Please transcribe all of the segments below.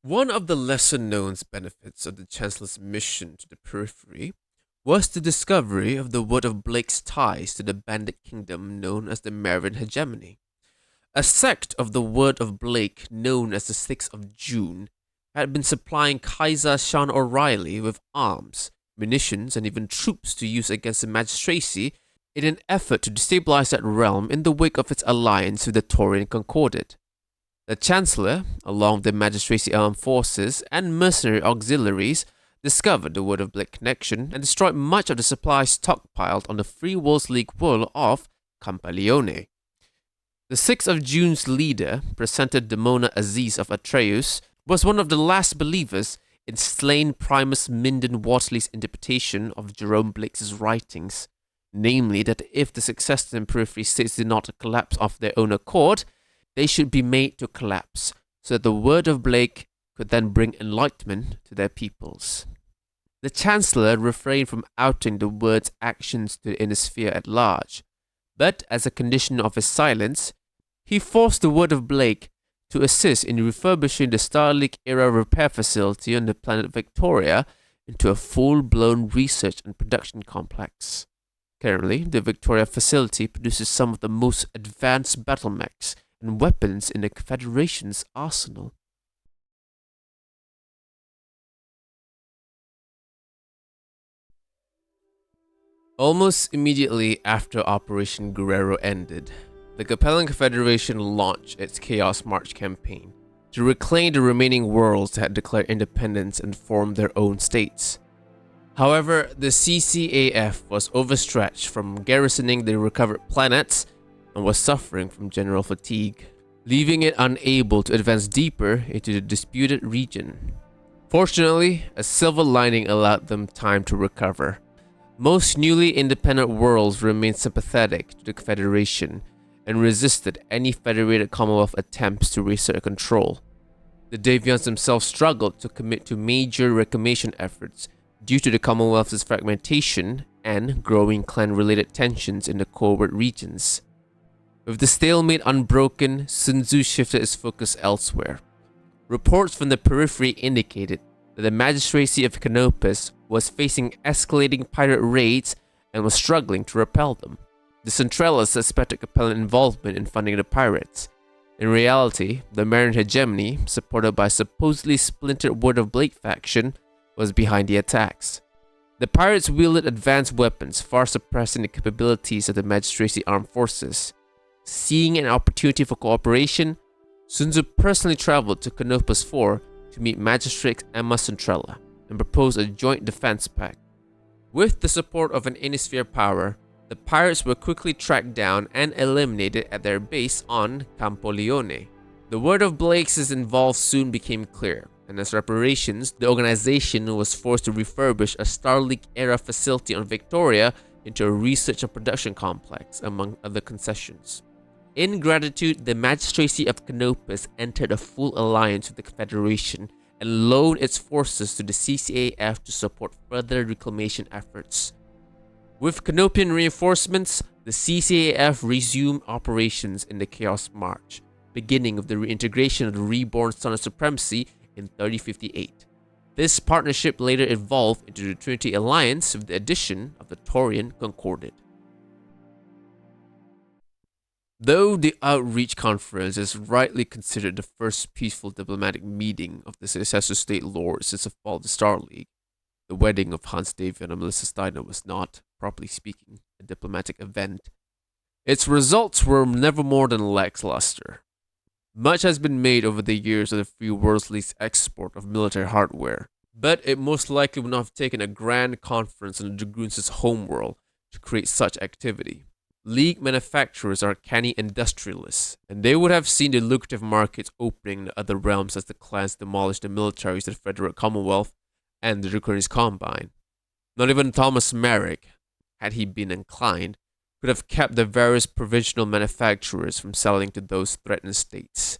One of the lesser-known benefits of the Chancellor's mission to the periphery was the discovery of the Word of Blake's ties to the bandit kingdom known as the Marian Hegemony. A sect of the Word of Blake, known as the 6th of June, had been supplying Kaiser Sean O'Reilly with arms, munitions, and even troops to use against the magistracy in an effort to destabilize that realm in the wake of its alliance with the Taurian Concordat. The Chancellor, along with the magistracy armed forces and mercenary auxiliaries, discovered the Word of Blake connection and destroyed much of the supplies stockpiled on the Free Worlds League world of Campalione. The 6th of June's leader, presented Demona Aziz of Atreus, was one of the last believers in slain Primus Minden Waterley's interpretation of Jerome Blake's writings, namely that if the successors in periphery states did not collapse of their own accord, they should be made to collapse, so that the word of Blake could then bring enlightenment to their peoples. The Chancellor refrained from outing the word's actions to the inner sphere at large, but as a condition of his silence, he forced the word of Blake to assist in refurbishing the Starlink-era repair facility on the planet Victoria into a full-blown research and production complex. Currently, the Victoria facility produces some of the most advanced battle mechs and weapons in the Confederation's arsenal. Almost immediately after Operation Guerrero ended, the Capellan Confederation launched its Chaos March campaign to reclaim the remaining worlds that had declared independence and formed their own states. However, the CCAF was overstretched from garrisoning the recovered planets and was suffering from general fatigue, leaving it unable to advance deeper into the disputed region. Fortunately, a silver lining allowed them time to recover. Most newly independent worlds remained sympathetic to the Confederation and resisted any federated Commonwealth attempts to reassert control. The Davians themselves struggled to commit to major reclamation efforts due to the Commonwealth's fragmentation and growing clan-related tensions in the covert regions. With the stalemate unbroken, Sun Tzu shifted its focus elsewhere. Reports from the periphery indicated that the magistracy of Canopus was facing escalating pirate raids and was struggling to repel them. The Centrella suspected Capellan involvement in funding the pirates. In reality, the Marian Hegemony, supported by a supposedly splintered Word of Blake faction, was behind the attacks. The pirates wielded advanced weapons, far surpassing the capabilities of the magistracy armed forces. Seeing an opportunity for cooperation, Sun Tzu personally traveled to Canopus 4 to meet Magistrate Emma Centrella and propose a joint defense pact. With the support of an Inisphere power, the pirates were quickly tracked down and eliminated at their base on Campo Leone. The word of Blake's involved soon became clear, and as reparations, the organization was forced to refurbish a Starlink-era facility on Victoria into a research and production complex, among other concessions. In gratitude, the magistracy of Canopus entered a full alliance with the Confederation and loaned its forces to the CCAF to support further reclamation efforts. With Canopian reinforcements, the CCAF resumed operations in the Chaos March, beginning with the reintegration of the reborn Son of Supremacy in 3058. This partnership later evolved into the Trinity Alliance with the addition of the Taurian Concordat. Though the Outreach Conference is rightly considered the first peaceful diplomatic meeting of the successor state lords since the fall of the Star League, the wedding of Hans Davian and Melissa Steiner was not, properly speaking, a diplomatic event. Its results were never more than lackluster. Much has been made over the years of the Free Worlds League's export of military hardware, but it most likely would not have taken a grand conference on the Dragoons' homeworld to create such activity. League manufacturers are canny industrialists, and they would have seen the lucrative markets opening in other realms as the clans demolished the militaries of the Federate Commonwealth and the Draconis Combine. Not even Thomas Merrick, had he been inclined, could have kept the various provincial manufacturers from selling to those threatened states.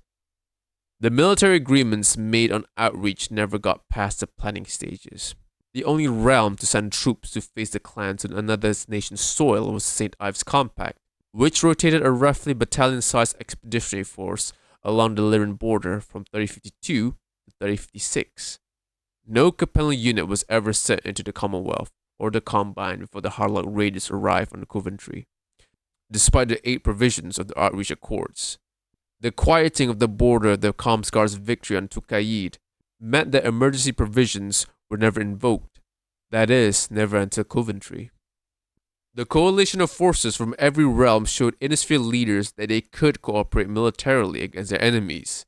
The military agreements made on outreach never got past the planning stages. The only realm to send troops to face the clans on another nation's soil was St. Ives Compact, which rotated a roughly battalion-sized expeditionary force along the Lyran border from 3052 to 3056. No Capellan unit was ever sent into the Commonwealth or the Combine before the Harlock Raiders arrived on Coventry, despite the 8 provisions of the Outreach Accords. The quieting of the border of the Comscar's victory on Tukaid meant that emergency provisions were never invoked, that is, never until Coventry. The coalition of forces from every realm showed Innisphere leaders that they could cooperate militarily against their enemies.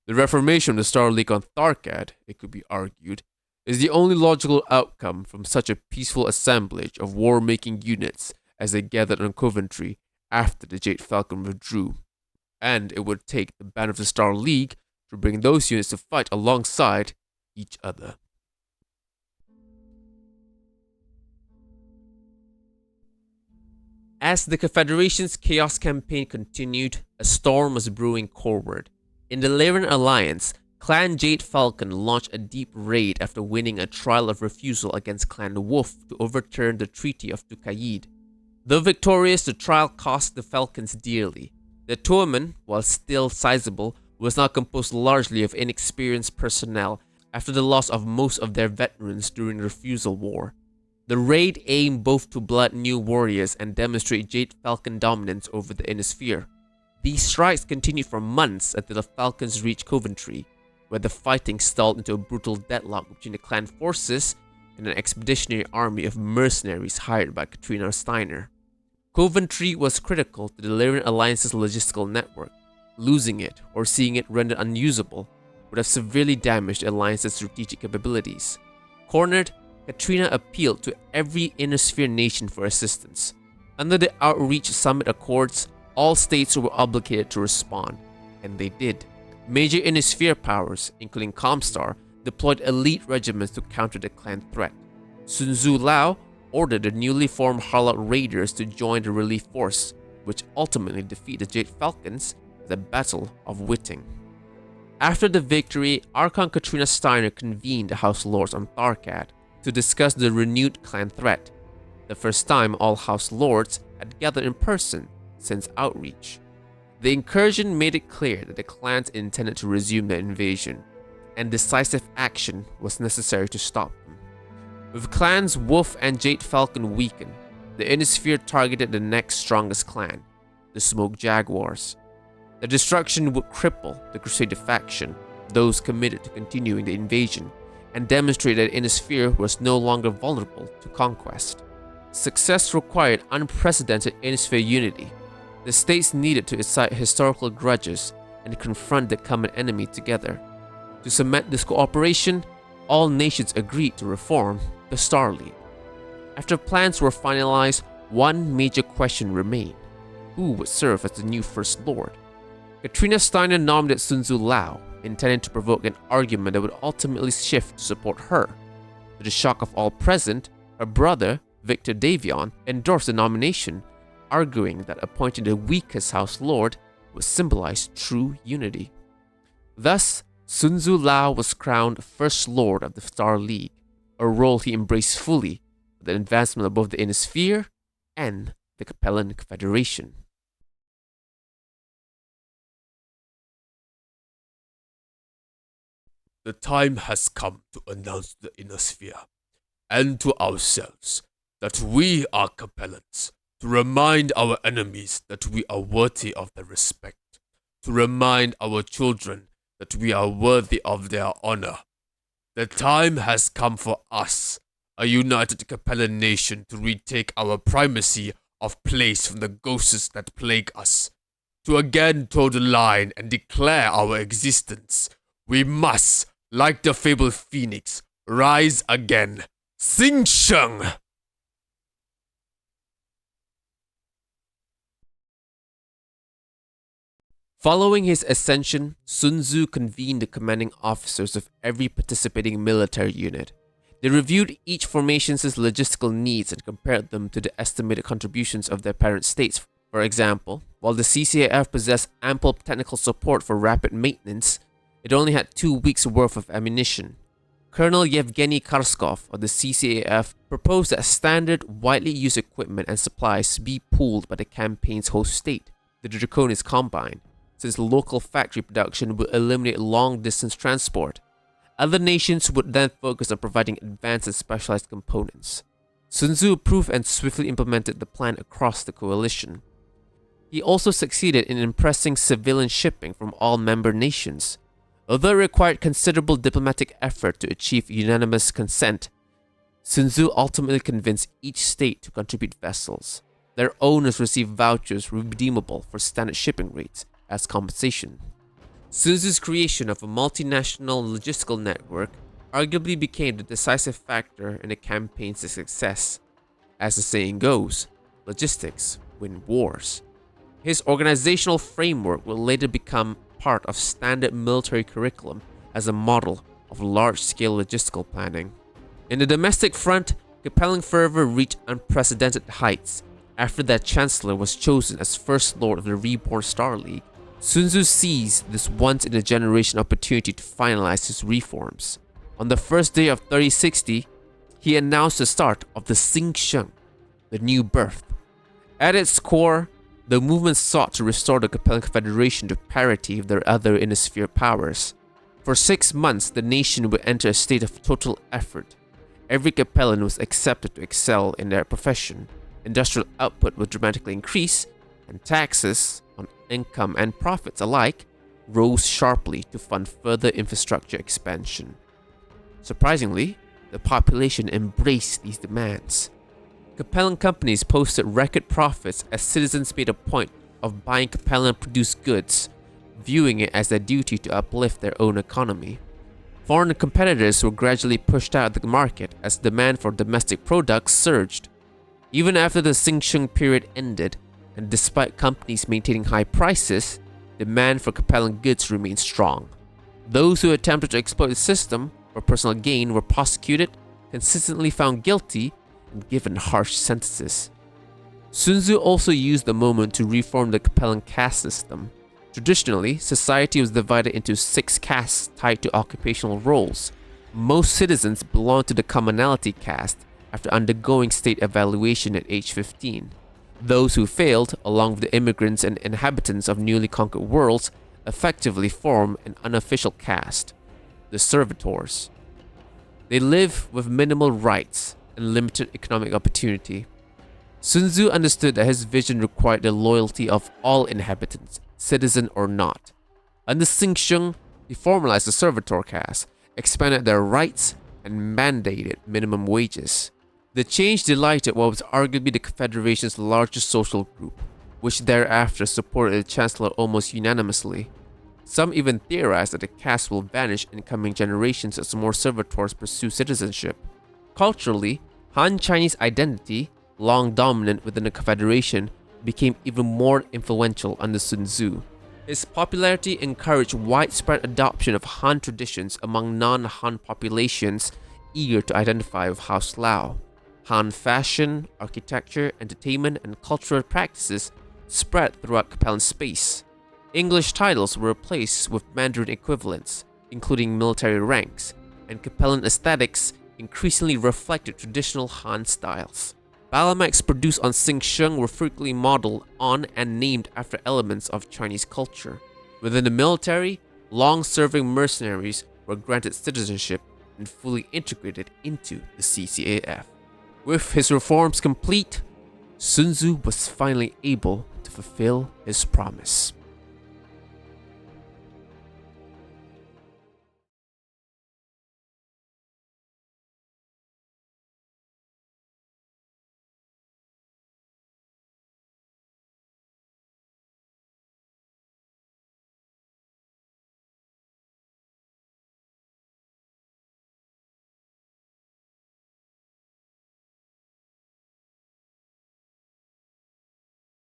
The reformation of the Star League on Tharkad, it could be argued, is the only logical outcome from such a peaceful assemblage of war-making units as they gathered on Coventry after the Jade Falcon withdrew, and it would take the Band of the Star League to bring those units to fight alongside each other. As the Confederation's Chaos campaign continued, a storm was brewing forward. In the Trinity Alliance, Clan Jade Falcon launched a deep raid after winning a trial of refusal against Clan Wolf to overturn the Treaty of Tukaid. Though victorious, the trial cost the Falcons dearly. The tournament, while still sizable, was now composed largely of inexperienced personnel after the loss of most of their veterans during the Refusal War. The raid aimed both to blood new warriors and demonstrate Jade Falcon dominance over the Innisphere. These strikes continued for months until the Falcons reached Coventry, where the fighting stalled into a brutal deadlock between the clan forces and an expeditionary army of mercenaries hired by Katrina Steiner. Coventry was critical to the Trinity Alliance's logistical network. Losing it, or seeing it rendered unusable, would have severely damaged the Alliance's strategic capabilities. Cornered, Katrina appealed to every Innisphere nation for assistance. Under the Outreach Summit Accords, all states were obligated to respond, and they did. Major Innisphere powers, including Comstar, deployed elite regiments to counter the clan threat. Sun Tzu Lao ordered the newly formed Harlock Raiders to join the relief force, which ultimately defeated the Jade Falcons at the Battle of Whitting. After the victory, Archon Katrina Steiner convened the House Lords on Tharkad to discuss the renewed clan threat, the first time all House Lords had gathered in person since Outreach. The incursion made it clear that the clans intended to resume their invasion, and decisive action was necessary to stop them. With clans Wolf and Jade Falcon weakened, the Innisphere targeted the next strongest clan, the Smoke Jaguars. The destruction would cripple the Crusader faction, those committed to continuing the invasion, and demonstrate that Innisphere was no longer vulnerable to conquest. Success required unprecedented Innisphere unity. The states needed to excite historical grudges and confront the common enemy together. To cement this cooperation, all nations agreed to reform the Star League. After plans were finalized, one major question remained: who would serve as the new First Lord? Katrina Steiner nominated Sun Tzu Lao, intending to provoke an argument that would ultimately shift to support her. To the shock of all present, her brother, Victor Davion, endorsed the nomination, arguing that appointing the weakest House Lord would symbolize true unity. Thus, Sun Tzu Lao was crowned First Lord of the Star League, a role he embraced fully for the advancement of both the Innisphere and the Capellan Confederation. The time has come to announce to the Innisphere and to ourselves that we are Capellans, to remind our enemies that we are worthy of their respect, to remind our children that we are worthy of their honor. The time has come for us, a united Capellan nation, to retake our primacy of place from the ghosts that plague us, to again toe the line and declare our existence. We must, like the fabled phoenix, rise again. Xin Sheng! Following his ascension, Sun Tzu convened the commanding officers of every participating military unit. They reviewed each formation's logistical needs and compared them to the estimated contributions of their parent states. For example, while the CCAF possessed ample technical support for rapid maintenance, it only had 2 weeks' worth of ammunition. Colonel Yevgeny Karskov of the CCAF proposed that standard, widely used equipment and supplies be pooled by the campaign's host state, the Draconis Combine, since local factory production would eliminate long-distance transport. Other nations would then focus on providing advanced and specialized components. Sun Tzu approved and swiftly implemented the plan across the coalition. He also succeeded in impressing civilian shipping from all member nations. Although it required considerable diplomatic effort to achieve unanimous consent, Sun Tzu ultimately convinced each state to contribute vessels. Their owners received vouchers redeemable for standard shipping rates as compensation. Sun Tzu's creation of a multinational logistical network arguably became the decisive factor in the campaign's success. As the saying goes, logistics win wars. His organizational framework would later become part of standard military curriculum as a model of large-scale logistical planning. In the domestic front, Capellan fervor reached unprecedented heights. After that chancellor was chosen as First Lord of the reborn Star League, Sun Tzu seized this once-in-a-generation opportunity to finalize his reforms. On the first day of 3060, he announced the start of the Xin Sheng, the new birth. At its core, the movement sought to restore the Capellan Confederation to parity with their other inner-sphere powers. For 6 months, the nation would enter a state of total effort. Every Capellan was accepted to excel in their profession. Industrial output would dramatically increase, and taxes on income and profits alike rose sharply to fund further infrastructure expansion. Surprisingly, the population embraced these demands. Capellan companies posted record profits as citizens made a point of buying Capellan-produced goods, viewing it as their duty to uplift their own economy. Foreign competitors were gradually pushed out of the market as demand for domestic products surged. Even after the Xin Sheng period ended, and despite companies maintaining high prices, demand for Capellan goods remained strong. Those who attempted to exploit the system for personal gain were prosecuted, consistently found guilty, and given harsh sentences. Sun Tzu also used the moment to reform the Capellan caste system. Traditionally, society was divided into 6 castes tied to occupational roles. Most citizens belonged to the commonality caste after undergoing state evaluation at age 15. Those who failed, along with the immigrants and inhabitants of newly conquered worlds, effectively form an unofficial caste, the servitors. They live with minimal rights and limited economic opportunity. Sun Tzu understood that his vision required the loyalty of all inhabitants, citizen or not. Under Xin Sheng, he formalized the servitor caste, expanded their rights, and mandated minimum wages. The change delighted what was arguably the Confederation's largest social group, which thereafter supported the Chancellor almost unanimously. Some even theorized that the caste will vanish in coming generations as more servitors pursue citizenship. Culturally, Han Chinese identity, long dominant within the Confederation, became even more influential under Sun Tzu. His popularity encouraged widespread adoption of Han traditions among non-Han populations eager to identify with House Lao. Han fashion, architecture, entertainment, and cultural practices spread throughout Capellan space. English titles were replaced with Mandarin equivalents, including military ranks, and Capellan aesthetics increasingly reflected traditional Han styles. Battletechs produced on Xin Sheng were frequently modeled on and named after elements of Chinese culture. Within the military, long-serving mercenaries were granted citizenship and fully integrated into the CCAF. With his reforms complete, Sun Tzu was finally able to fulfill his promise.